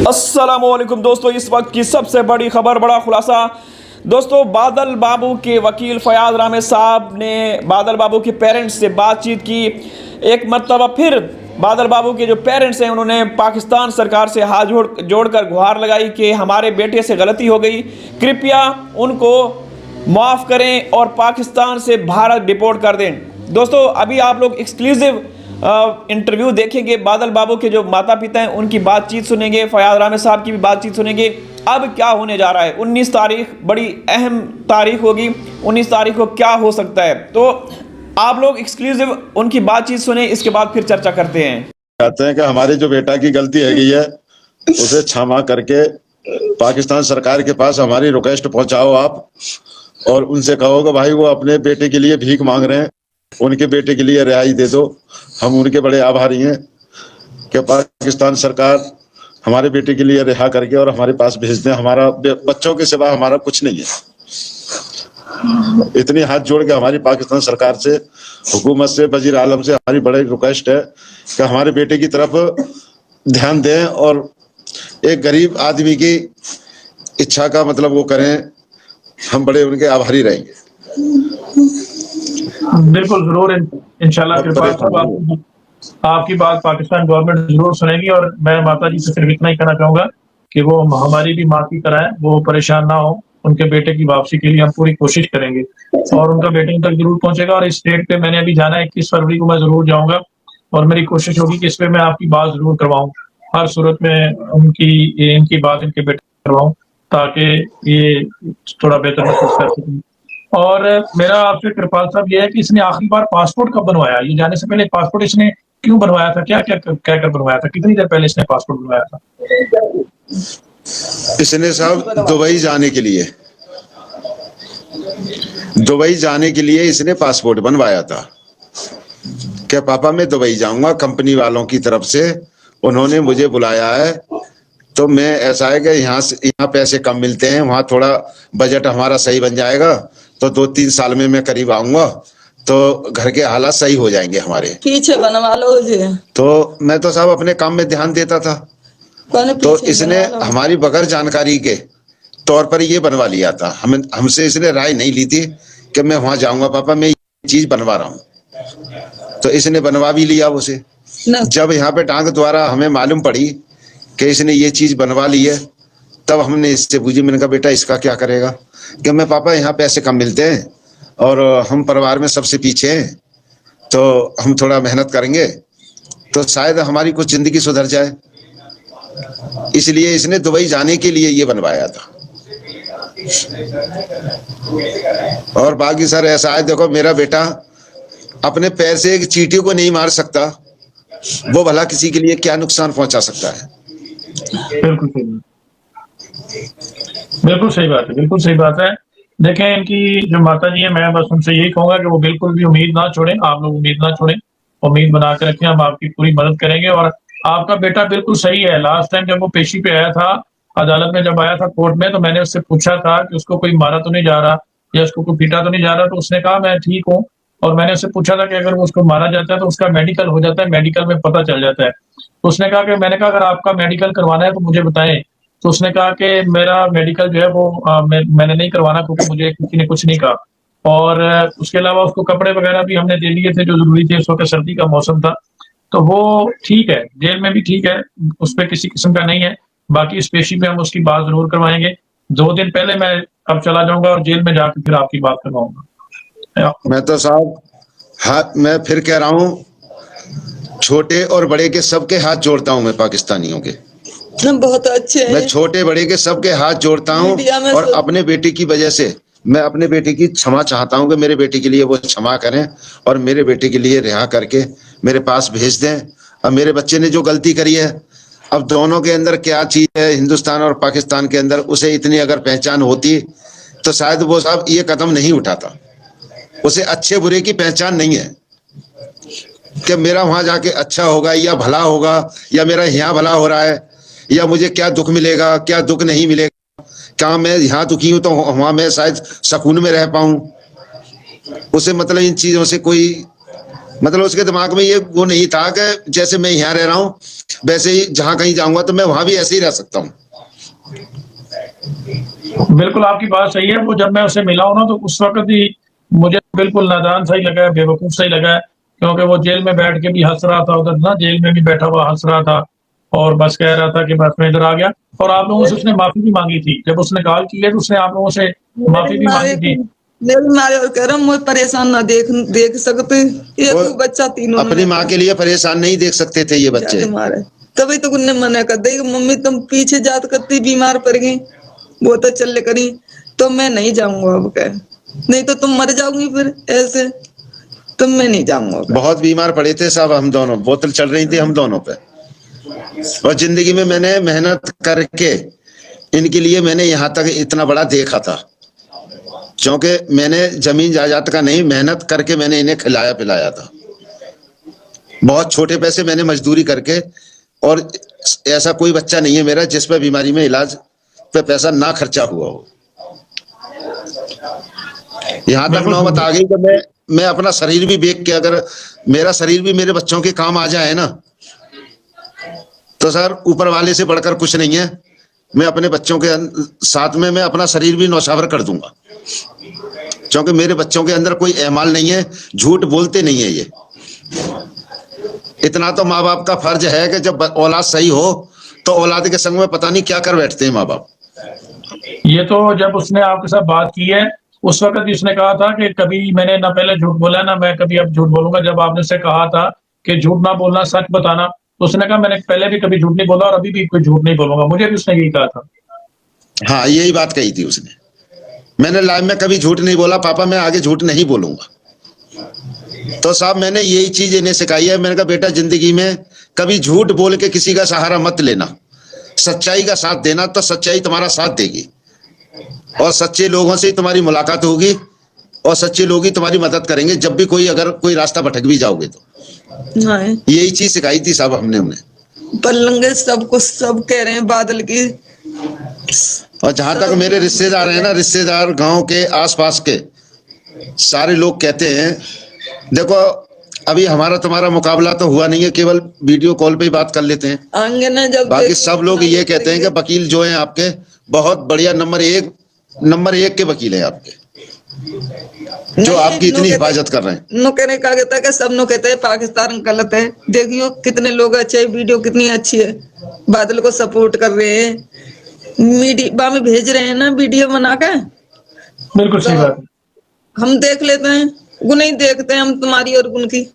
अस्सलामुअलैकुम दोस्तों, इस वक्त की सबसे बड़ी खबर, बड़ा खुलासा। दोस्तों, बादल बाबू के वकील फयाज रामे साहब ने बादल बाबू के पेरेंट्स से बातचीत की। एक मरतबा फिर बादल बाबू के जो पेरेंट्स हैं उन्होंने पाकिस्तान सरकार से हाथ जोड़कर गुहार लगाई कि हमारे बेटे से गलती हो गई, कृपया उनको माफ़ करें और पाकिस्तान से भारत डिपोर्ट कर दें। दोस्तों, अभी आप लोग एक्सक्लूसिव इंटरव्यू देखेंगे, बादल बाबू के जो माता पिता हैं उनकी बातचीत सुनेंगे, फयाज रामे साहब की भी बातचीत सुनेंगे। अब क्या होने जा रहा है, 19 तारीख बड़ी अहम तारीख होगी, 19 तारीख को क्या हो सकता है, तो आप लोग एक्सक्लूसिव उनकी बातचीत सुने, इसके बाद फिर चर्चा करते हैं। कहते हैं कि हमारे जो बेटा की गलती है गई है उसे क्षमा करके पाकिस्तान सरकार के पास हमारी रिक्वेस्ट पहुंचाओ आप, और उनसे कहो कि भाई वो अपने बेटे के लिए भीख मांग रहे हैं, उनके बेटे के लिए रिहाई दे दो। हम उनके बड़े आभारी हैं कि पाकिस्तान सरकार हमारे बेटे के लिए रिहा करके और हमारे पास भेज दें। हमारा बच्चों के सिवा हमारा कुछ नहीं है। इतनी हाथ जोड़ के हमारी पाकिस्तान सरकार से, हुकूमत से, वजीर आलम से हमारी बड़ी रिक्वेस्ट है कि हमारे बेटे की तरफ ध्यान दें और एक गरीब आदमी की इच्छा का मतलब वो करें। हम बड़े उनके आभारी रहेंगे। बिल्कुल, जरूर, इंशाल्लाह आपकी बात पाकिस्तान गवर्नमेंट जरूर सुनेगी। और मैं माता जी से सिर्फ इतना ही कहना चाहूंगा कि वो हमारी भी माँ की तरह है, वो परेशान ना हो। उनके बेटे की वापसी के लिए हम पूरी कोशिश करेंगे और उनका बेटे तक जरूर पहुंचेगा। और इस डेट पे मैंने अभी जाना है, 21 फरवरी को मैं जरूर जाऊंगा और मेरी कोशिश होगी कि इस पे मैं आपकी बात जरूर करवाऊं। हर सूरत में इनकी बात इनके बेटे करवाऊं ताकि ये थोड़ा बेहतर महसूस कर सकें। और मेरा आपसे कृपाल साहब ये है कि इसने आखिरी बार पासपोर्ट कब बनवाया? ये जाने से पहले पासपोर्ट इसने क्यों बनवाया था? क्या क्या क्या कर बनवाया था? कितनी देर पहले इसने पासपोर्ट बनवाया था? इसने साहब दुबई जाने के लिए इसने पासपोर्ट बनवाया था कि पापा मैं दुबई जाऊंगा, कंपनी वालों की तरफ से उन्होंने मुझे बुलाया है। तो मैं ऐसा है कि यहाँ पैसे कम मिलते हैं, वहाँ थोड़ा बजट हमारा सही बन जाएगा, तो 2-3 साल में मैं करीब आऊंगा तो घर के हालात सही हो जाएंगे हमारे। पीछे बनवा लो जी। तो मैं तो साहब अपने काम में ध्यान देता था, तो इसने हमारी बगैर जानकारी के तौर पर ये बनवा लिया था। हमसे इसने राय नहीं ली थी कि मैं वहां जाऊंगा पापा, मैं ये चीज बनवा रहा हूँ। तो इसने बनवा भी लिया उसे। जब यहाँ पे टांग द्वारा हमें मालूम पड़ी कि इसने ये चीज बनवा ली है, तब हमने इससे पूछी। मैंने कहा बेटा इसका क्या करेगा? कि मैं पापा यहाँ पैसे कम मिलते हैं और हम परिवार में सबसे पीछे हैं, तो हम थोड़ा मेहनत करेंगे तो शायद हमारी कुछ जिंदगी सुधर जाए, इसलिए इसने दुबई जाने के लिए ये बनवाया था। और बाकी सर ऐसा है, देखो मेरा बेटा अपने पैर से एक चींटी को नहीं मार सकता, वो भला किसी के लिए क्या नुकसान पहुंचा सकता है? बिल्कुल सही बात है, बिल्कुल सही बात है। देखें, इनकी जो माता जी है, मैं बस उनसे यही कहूंगा कि वो बिल्कुल भी उम्मीद ना छोड़ें। आप लोग उम्मीद ना छोड़ें, उम्मीद बना के रखें, हम आपकी पूरी मदद करेंगे। और आपका बेटा बिल्कुल सही है। लास्ट टाइम जब वो पेशी पे आया था, अदालत में जब आया था कोर्ट में, तो मैंने उससे पूछा था कि उसको कोई मारा तो नहीं जा रहा या उसको कोई पीटा तो नहीं जा रहा, तो उसने कहा मैं ठीक हूँ। और मैंने उससे पूछा था कि अगर वो उसको मारा जाता है तो उसका मेडिकल हो जाता है, मेडिकल में पता चल जाता है। तो उसने कहा कि मैंने कहा अगर आपका मेडिकल करवाना है तो मुझे बताएं। तो उसने कहा कि मेरा मेडिकल जो है वो मैंने नहीं करवाना क्योंकि मुझे किसी ने कुछ नहीं कहा। और उसके अलावा उसको कपड़े वगैरह भी हमने दे दिए थे जो जरूरी थे, इस वक्त सर्दी का मौसम था। तो वो ठीक है, जेल में भी ठीक है, उस पर किसी किस्म का नहीं है। बाकी इस पेशी में हम उसकी बात जरूर करवाएंगे। 2 दिन पहले मैं अब चला जाऊंगा और जेल में जाकर फिर आपकी बात करवाऊंगा। मैं तो साहब मैं फिर कह रहा हूँ, छोटे और बड़े के सबके हाथ जोड़ता हूँ मैं, पाकिस्तानियों के बहुत अच्छे हैं। मैं छोटे बड़े के सबके हाथ जोड़ता हूँ और अपने बेटे की वजह से मैं अपने बेटे की क्षमा चाहता हूँ कि मेरे बेटे के लिए वो क्षमा करें और मेरे बेटे के लिए रिहा करके मेरे पास भेज दें। अब मेरे बच्चे ने जो गलती करी है, अब दोनों के अंदर क्या चीज है, हिंदुस्तान और पाकिस्तान के अंदर, उसे इतनी अगर पहचान होती तो शायद वो साहब ये कदम नहीं उठाता। उसे अच्छे बुरे की पहचान नहीं है कि मेरा वहां जाके अच्छा होगा या भला होगा, या मेरा यहाँ भला हो रहा है, या मुझे क्या दुख मिलेगा क्या दुख नहीं मिलेगा, क्या मैं यहाँ दुखी हूं तो वहां मैं शायद सुकून में रह पाऊं। उसे मतलब इन चीजों से कोई मतलब उसके दिमाग में ये वो नहीं था कि जैसे मैं यहाँ रह रहा हूँ वैसे ही जहां कहीं जाऊंगा तो मैं वहां भी ऐसे ही रह सकता हूँ। बिल्कुल आपकी बात सही है। वो जब मैं उससे मिला हूं ना तो उस वक्त ही मुझे बिल्कुल नादान सा ही लगा है, बेवकूफ सा ही लगा है, क्योंकि वो जेल में बैठ के भी हंस रहा था, उधर ना जेल में भी बैठा हुआ हंस रहा था और बस कह रहा था कि बस मैं इधर आ गया। और आप लोगों से उसने माफी भी मांगी थी, जब उसने कॉल की है तो उसने आप लोगों से माफी भी मांगी थी। मेरे मारे और कह रहा हूँ, मैं परेशान ना देख सकते, एक बच्चा तीनों अपनी माँ के लिए परेशान नहीं देख सकते थे ये बच्चे। मारे तभी तो उनने मना कर दी, मम्मी तुम पीछे जात करती बीमार पड़ गई, वो तो चल करी, तो मैं नहीं जाऊंगा अब, कह नहीं तो तुम मर जाओगी फिर ऐसे, तुम मैं नहीं जाऊंगा। बहुत बीमार पड़े थे साहब हम दोनों, बोतल चल रही थी हम दोनों पे, और जिंदगी में मैंने मेहनत करके इनके लिए मैंने यहाँ तक इतना बड़ा देखा था, क्योंकि मैंने जमीन जायदाद का नहीं, मेहनत करके मैंने इन्हें खिलाया पिलाया था। बहुत छोटे पैसे मैंने मजदूरी करके, और ऐसा कोई बच्चा नहीं है मेरा जिस पे बीमारी में इलाज पे पैसा ना खर्चा हुआ हो। यहाँ तक नौबत आ गई कि मैं अपना शरीर भी बेच के, अगर मेरा शरीर भी मेरे बच्चों के काम आ जाए ना तो सर ऊपर वाले से बढ़कर कुछ नहीं है। मैं अपने बच्चों के साथ में मैं अपना शरीर भी नौशावर कर दूंगा, क्योंकि मेरे बच्चों के अंदर कोई एहमाल नहीं है, झूठ बोलते नहीं है ये। इतना तो माँ बाप का फर्ज है कि जब औलाद सही हो तो औलाद के संग में पता नहीं क्या कर बैठते हैं माँ बाप। ये तो जब उसने आपके साथ बात की है उस वक्त उसने कहा था कि कभी मैंने ना पहले झूठ बोला ना मैं कभी अब झूठ बोलूंगा। जब आपने उससे कहा था कि झूठ ना बोलना सच बताना, तो उसने कहा मैंने पहले भी कभी झूठ नहीं बोला और अभी भी कोई झूठ नहीं बोलूंगा। मुझे भी उसने यही कहा था। हाँ यही बात कही थी उसने, मैंने लाइफ में कभी झूठ नहीं बोला पापा, मैं आगे झूठ नहीं बोलूंगा। तो साहब मैंने यही चीज इन्हें सिखाई है। मैंने कहा बेटा जिंदगी में कभी झूठ बोल के किसी का सहारा मत लेना, सच्चाई का साथ देना, तो सच्चाई तुम्हारा साथ देगी और सच्चे लोगों से ही तुम्हारी मुलाकात होगी और सच्चे लोग ही तुम्हारी मदद करेंगे जब भी अगर कोई रास्ता भटक भी जाओगे तो। यही चीज सिखाई थी साहब हमने उन्हें। पल्लंगे सब कुछ सब कह रहे हैं बादल की। और जहां तक मेरे रिश्तेदार हैं ना, रिश्तेदार गांव के आसपास के सारे लोग कहते हैं, देखो अभी हमारा तुम्हारा मुकाबला तो हुआ नहीं है, केवल वीडियो कॉल पे ही बात कर लेते हैं। आएंगे ना जब बाकी सब लोग ये कहते हैं कि वकील जो हैं आपके बहुत बढ़िया नंबर एक के वकील हैं आपके, जो आपकी इतनी हिफाजत कर रहे हैं। नो कहने का कहता है कि सब नो कहते हैं पाकिस्तान गलत है। देखियो कितने लोग अच्छे, वीडियो कितनी अच्छी है, बादल को सपोर्ट कर रहे हैं, मीडिया में भेज रहे हैं ना वीडियो बना के। बिल्कुल सही बात है। हम देख लेते हैं, गुण नहीं देखते हैं हम तुम्हारी और गुण की।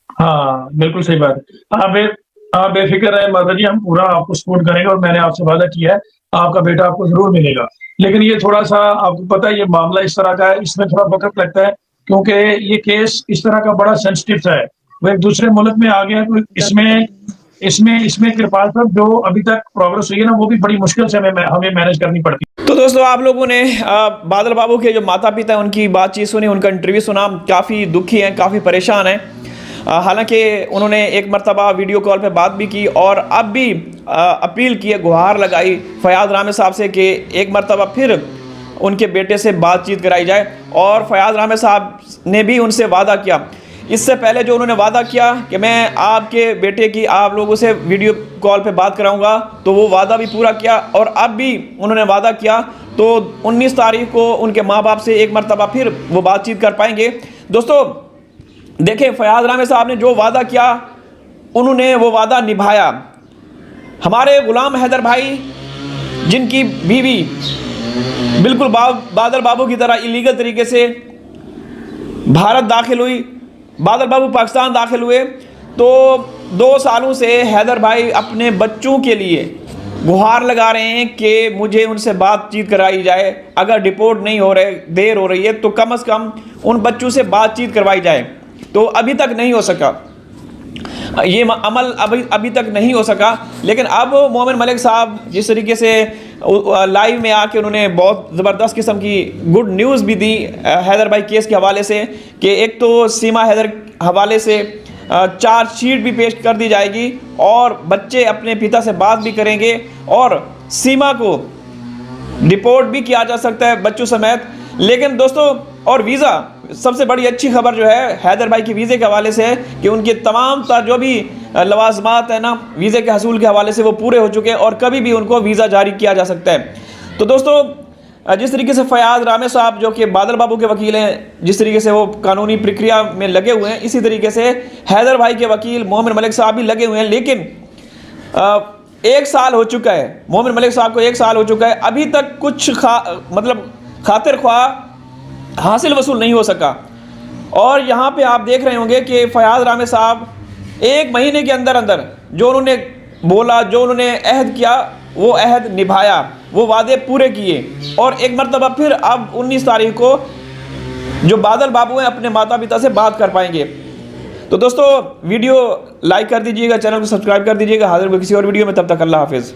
हाँ बिल्कुल सही बात है। आप बेफिक्र रहे माता जी, हम पूरा आपको सपोर्ट करेंगे और मैंने आपसे वादा किया है आपका बेटा आपको जरूर मिलेगा। लेकिन ये थोड़ा सा आपको पता है ये मामला इस तरह का है, इसमें थोड़ा वक्त लगता है क्योंकि ये केस इस तरह का बड़ा सेंसिटिव सा है, वो एक दूसरे मुल्क में आ गया। तो इसमें कृपाल साहब जो अभी तक प्रोग्रेस हुई है ना वो भी बड़ी मुश्किल से हमें मैनेज करनी पड़ती है। तो दोस्तों आप लोगों ने बादल बाबू के जो माता पिता हैं उनकी बातचीत सुनी, उनका इंटरव्यू सुना, काफ़ी दुखी हैं, काफ़ी परेशान हैं। हालांकि उन्होंने एक मरतबा वीडियो कॉल पे बात भी की और अब भी अपील की है, गुहार लगाई फयाज रामे साहब से कि एक मरतबा फिर उनके बेटे से बातचीत कराई जाए। और फयाज रामे साहब ने भी उनसे वादा किया, इससे पहले जो उन्होंने वादा किया कि मैं आपके बेटे की आप लोगों से वीडियो कॉल पे बात कराऊंगा, तो वो वादा भी पूरा किया और अब भी उन्होंने वादा किया। तो 19 तारीख को उनके माँ बाप से एक मरतबा फिर वो बातचीत कर पाएंगे। दोस्तों देखें फयाज रामे साहब ने जो वादा किया उन्होंने वो वादा निभाया। हमारे गुलाम हैदर भाई जिनकी बीवी बिल्कुल बादल बाबू की तरह इलीगल तरीके से भारत दाखिल हुई, बादल बाबू पाकिस्तान दाखिल हुए, तो 2 सालों से हैदर भाई अपने बच्चों के लिए गुहार लगा रहे हैं कि मुझे उनसे बातचीत कराई जाए। अगर डिपोर्ट नहीं हो रहे, देर हो रही है, तो कम से कम उन बच्चों से बातचीत करवाई जाए। तो अभी तक नहीं हो सका, ये अमल अभी तक नहीं हो सका। लेकिन अब मोमिन मलिक साहब जिस तरीके से लाइव में आके उन्होंने बहुत ज़बरदस्त किस्म की गुड न्यूज़ भी दी हैदर भाई केस के हवाले से, कि एक तो सीमा हैदर हवाले से चार्जशीट भी पेश कर दी जाएगी और बच्चे अपने पिता से बात भी करेंगे और सीमा को डिपोर्ट भी किया जा सकता है बच्चों समेत। लेकिन दोस्तों और वीज़ा सबसे बड़ी अच्छी खबर जो है हैदर भाई के वीज़े के हवाले से है कि उनके तमाम जो भी लवाजमात है ना वीज़े के हसूल के हवाले से वो पूरे हो चुके हैं और कभी भी उनको वीज़ा जारी किया जा सकता है। तो दोस्तों जिस तरीके से फयाज रामे साहब जो कि बादल बाबू के वकील हैं, जिस तरीके से वो कानूनी प्रक्रिया में लगे हुए हैं, इसी तरीके से हैदर भाई के वकील मोमिन मलिक साहब भी लगे हुए हैं। लेकिन 1 साल हो चुका है, मोमिन मलिक साहब को 1 साल हो चुका है, अभी तक कुछ मतलब खातिर ख्वाह हासिल वसूल नहीं हो सका। और यहाँ पे आप देख रहे होंगे कि फयाज रामे साहब 1 महीने के अंदर अंदर जो उन्होंने बोला, जो उन्होंने अहद किया, वो अहद निभाया, वो वादे पूरे किए। और एक मरतबा फिर अब 19 तारीख को जो बादल बाबू हैं अपने माता पिता से बात कर पाएंगे। तो दोस्तों वीडियो लाइक कर दीजिएगा, चैनल को सब्सक्राइब कर दीजिएगा। हाजिर किसी और वीडियो में, तब तक अल्लाह हाफिज़।